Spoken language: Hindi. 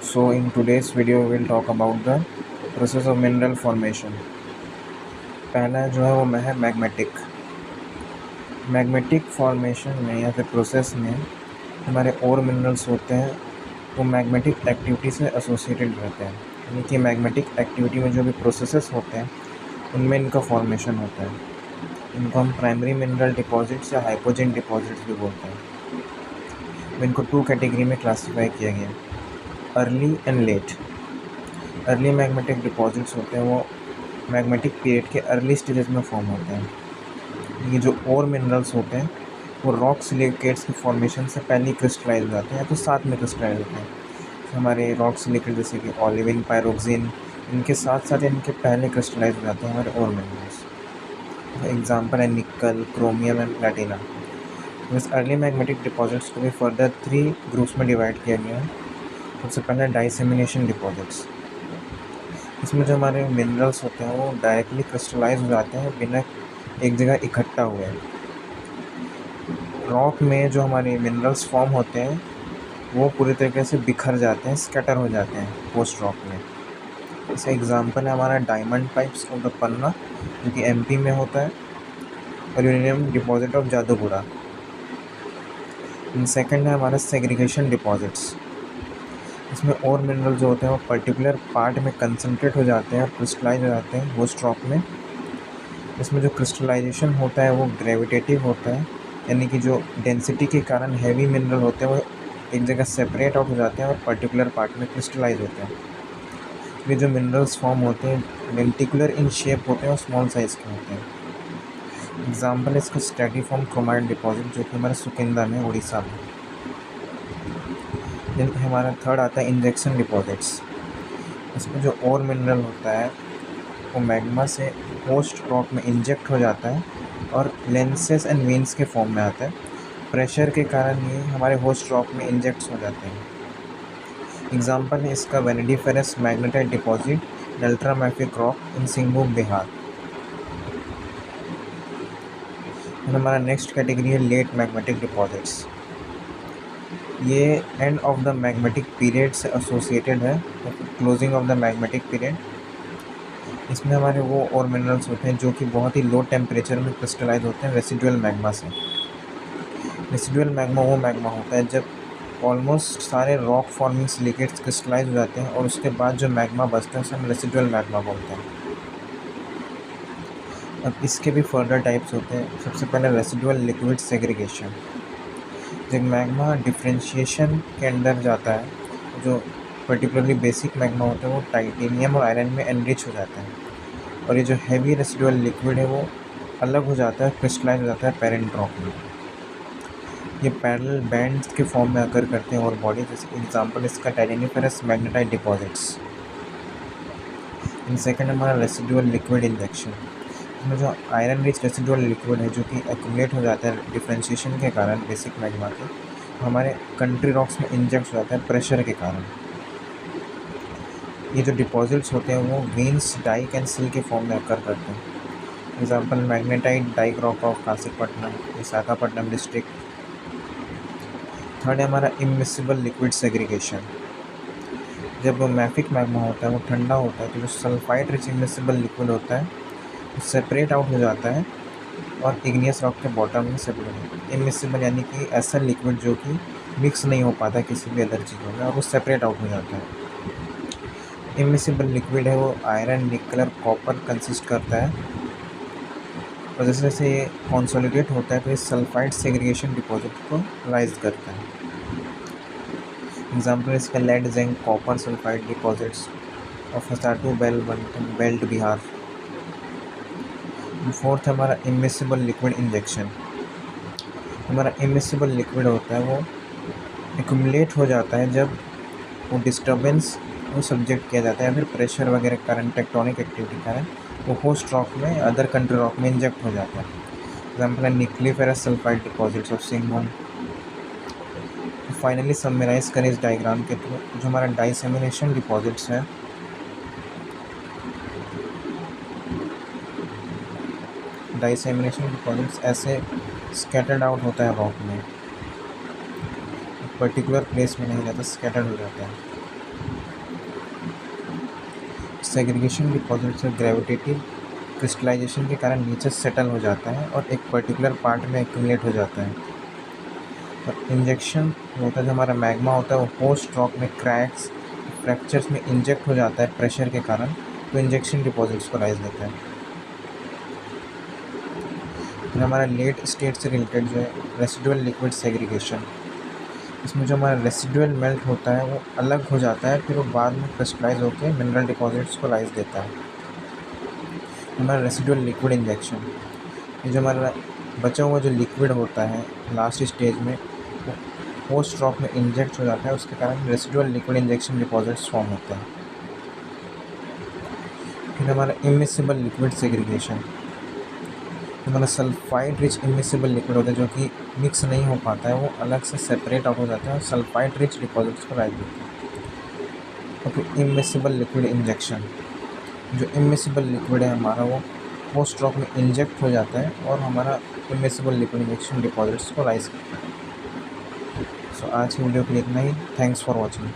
So in today's video we will talk about the process of mineral formation. पहला जो है वो है मैग्मेटिक फॉर्मेशन में या फिर प्रोसेस में हमारे और मिनरल्स होते हैं वो मैग्मेटिक एक्टिविटी से एसोसिएटेड रहते हैं, यानी कि मैग्मेटिक एक्टिविटी में जो भी प्रोसेसेस होते हैं उनमें इनका फॉर्मेशन होता है। इनको हम प्राइमरी मिनरल डिपॉजिट्स या हाइपोजेन डिपॉजिट्स भी बोलते हैं। इनको टू कैटेगरी में क्लासीफाई किया गया है, early and late. Early magmatic deposits होते हैं वो मैग्मेटिक पीरियड के अर्ली स्टेजेस में फॉर्म होते हैं। ये जो और मिनरल्स होते हैं वो रॉक सिलिकेट्स के फॉर्मेशन से पहले क्रिस्टलाइज हो जाते हैं तो साथ में क्रिस्टलाइज होते हैं। हमारे रॉक सिलिकेट जैसे कि ओलिविन, पायरोक्सिन, इनके साथ साथ इनके पहले क्रिस्टलाइज हो जाते हैं हमारे और मिनरल्स। एग्जाम्पल है निकल, क्रोमियम एंड प्लेटिना। इस अर्ली मैग्मेटिक डिपॉजिट्स को भी फर्दर 3 ग्रुप्स में डिवाइड किया गया है। सबसे पहले डाइसेमिनेशन डिपॉजिट्स। इसमें जो हमारे मिनरल्स होते हैं वो डायरेक्टली क्रिस्टलाइज हो जाते हैं बिना एक जगह इकट्ठा हुए। रॉक में जो हमारे मिनरल्स फॉर्म होते हैं वो पूरी तरीके से बिखर जाते हैं, स्कैटर हो जाते हैं पोस्ट रॉक में। इसका एग्जांपल है हमारा डायमंड पाइप्स ऑफ द पन्ना जो कि एमपी में होता है, और यूरेनियम डिपॉजिट ऑफ जादूपुरा। सेकंड है हमारा सेग्रीगेशन डिपॉजिट्स। इसमें और मिनरल जो होते हैं वो पर्टिकुलर पार्ट में कंसनट्रेट हो जाते हैं और क्रिस्टलाइज हो जाते हैं होस्ट रॉक में। इसमें जो क्रिस्टलाइजेशन होता है वो ग्रेविटेटिव होता है, यानी कि जो डेंसिटी के कारण हैवी मिनरल होते हैं वो एक जगह सेपरेट आउट हो जाते हैं और पर्टिकुलर पार्ट में क्रिस्टलाइज होते हैं। ये जो मिनरल्स फॉर्म होते हैं लेंटिकुलर इन शेप होते हैं और स्मॉल साइज़ के होते हैं। एग्जाम्पल है इसका स्ट्रैटिफॉर्म क्रोमाइट डिपॉजिट जो कि हमारे सुकिंदा में, उड़ीसा में। देन हमारा थर्ड आता है इंजेक्शन डिपॉजिट्स। इसमें जो और मिनरल होता है वो मैग्मा से होस्ट रॉक में इंजेक्ट हो जाता है और लेंसेस एंड वेन्स के फॉर्म में आता है। प्रेशर के कारण ये हमारे होस्ट रॉक में इंजेक्ट हो जाते हैं। एग्जाम्पल है इसका vanadiferous magnetite deposit ultramafic rock in Singhbhum, Bihar. हमारा नेक्स्ट कैटेगरी है लेट मैग्मेटिक डिपॉजिट्स। ये end of the magmatic period से एसोसिएटेड है, closing of the magmatic period. इसमें हमारे वो और मिनरल्स होते हैं जो कि बहुत ही लो टेम्परेचर में क्रिस्टलाइज होते हैं रेसिडुअल मैग्मा से। रेसिडुअल मैग्मा वो मैग्मा होता है जब ऑलमोस्ट सारे रॉक फॉर्मिंग सिलिकेट्स क्रिस्टलाइज हो जाते हैं और उसके बाद जो मैग्मा बचता है उसे हम रेसिडुअल मैग्मा बोलते हैं। अब इसके भी फर्दर टाइप्स होते हैं। सबसे पहले रेसिडुअल लिक्विड सेग्रीगेशन। जब मैग्मा डिफ्रेंशिएशन के अंदर जाता है, जो पर्टिकुलरली बेसिक मैग्मा होता है वो टाइटेनियम और आयरन में एनरिच हो जाता है, और ये जो हैवी रेसिडुअल लिक्विड है वो अलग हो जाता है, क्रिस्टलाइज हो जाता है पेरेंट रॉक में। ये पैरेलल बैंड्स के फॉर्म में अकर करते हैं और बॉडी, जैसे एग्जांपल इसका टाइटेनिफेरस मैग्नेटाइट डिपॉजिट्स। इन सेकंड हमारा रेसिडुअल लिक्विड इंजेक्शन। इसमें जो आयरन रिच रेसिडुअल लिक्विड है जो कि एक्यूमुलेट हो जाता है डिफ्रेंशिएशन के कारण बेसिक मैग्मा के, हमारे कंट्री रॉक्स में इंजेक्ट हो जाता है प्रेशर के कारण। ये जो डिपॉजिट्स होते हैं वो वेन्स, डाइक एंड सिल के फॉर्म में अकर करते हैं। Example magnetite dyke rock of Kasipatnam, Visakhapatnam district. Third है हमारा इमिसिबल लिक्विड सेग्रीगेशन। जब मैफिक मैग्मा होता है वो ठंडा होता है तो जो सल्फाइड रिच इमिसिबल लिक्विड होता है वो सेपरेट आउट हो जाता है और इग्नियस रॉक के बॉटम में सेपरेट होता है। इमिसिबल यानी कि ऐसा लिक्विड जो कि मिक्स नहीं हो पाता किसी भी अदर चीज़ों में और वो सेपरेट आउट हो जाता है। इमिसिबल लिक्विड है वो आयरन, निकल और कॉपर कंसिस्ट करता है, और जैसे जैसे ये कॉन्सोलिडेट होता है तो ये सल्फाइड सेग्रीगेशन डिपॉजिट को राइज करता है। एग्जाम्पल इसका lead, zinc, copper sulphide deposits of Hasatu belt, Bihar. Fourth हमारा इमिसिबल लिक्विड इंजेक्शन। हमारा इमिसिबल लिक्विड होता है वो एक्यूमुलेट हो जाता है जब वो डिस्टर्बेंस को सब्जेक्ट किया जाता है, फिर प्रेशर वगैरह के कारण, टेक्टोनिक एक्टिविटी के कारण वो होस्ट रॉक में, अदर कंट्री रॉक में इंजेक्ट हो जाता है। एग्जाम्पल है nickeliferous sulphide deposits of Singhbhum. Finally summarise करें इस डायग्राम के थ्रू, जो हमारा डाइसेमिनेशन डिपॉजिट्स है, डाइसेमिनेशन डिपॉजिट्स ऐसे स्कैटर्ड आउट होता है रॉक में, पर्टिकुलर प्लेस में नहीं रहता, स्कैटर्ड हो जाता है। सेग्रीगेशन डिपॉजिट्स और ग्रेविटेटिव क्रिस्टलाइजेशन के कारण नीचे सेटल हो जाता है और एक पर्टिकुलर पार्ट में एक्यूमुलेट हो जाता है। और इंजेक्शन होता है, जो हमारा मैग्मा होता है वो पोस्ट रॉक में क्रैक्स फ्रैक्चर्स में इंजेक्ट हो जाता है प्रेशर के कारण, तो इंजेक्शन डिपॉजिट्स को राइज देता है। फिर हमारा लेट स्टेट से रिलेटेड जो है रेसिडुअल लिक्विड सेग्रीगेशन, इसमें जो हमारा रेसिडुअल मेल्ट होता है वो अलग हो जाता है, फिर वो बाद में क्रिस्टलाइज होकर मिनरल डिपॉजिट्स को राइज देता है। हमारा रेसिडुअल लिक्विड इंजेक्शन, ये जो हमारा बचा हुआ जो लिक्विड होता है लास्ट स्टेज में वो पोस्ट रॉक में इंजेक्ट हो जाता है, उसके कारण residual liquid injection deposits form होते हैं। फिर हमारा इमिसिबल लिक्विड सेग्रीगेशन, हमारा सल्फाइड रिच इमिसिबल लिक्विड होता है जो कि मिक्स नहीं हो पाता है, वो अलग से सेपरेट आउट हो जाता है और सल्फाइड रिच डिपॉजिट्स को राइज देता है। और फिर इमिसिबल लिक्विड इंजेक्शन, जो इमिसिबल लिक्विड है हमारा वो पोस्ट रॉक में इंजेक्ट हो जाता है और हमारा इमिसिबल लिक्विड इंजेक्शन डिपॉजिट्स को राइज करता है। सो आज की वीडियो के लिए इतना ही। Thanks for watching.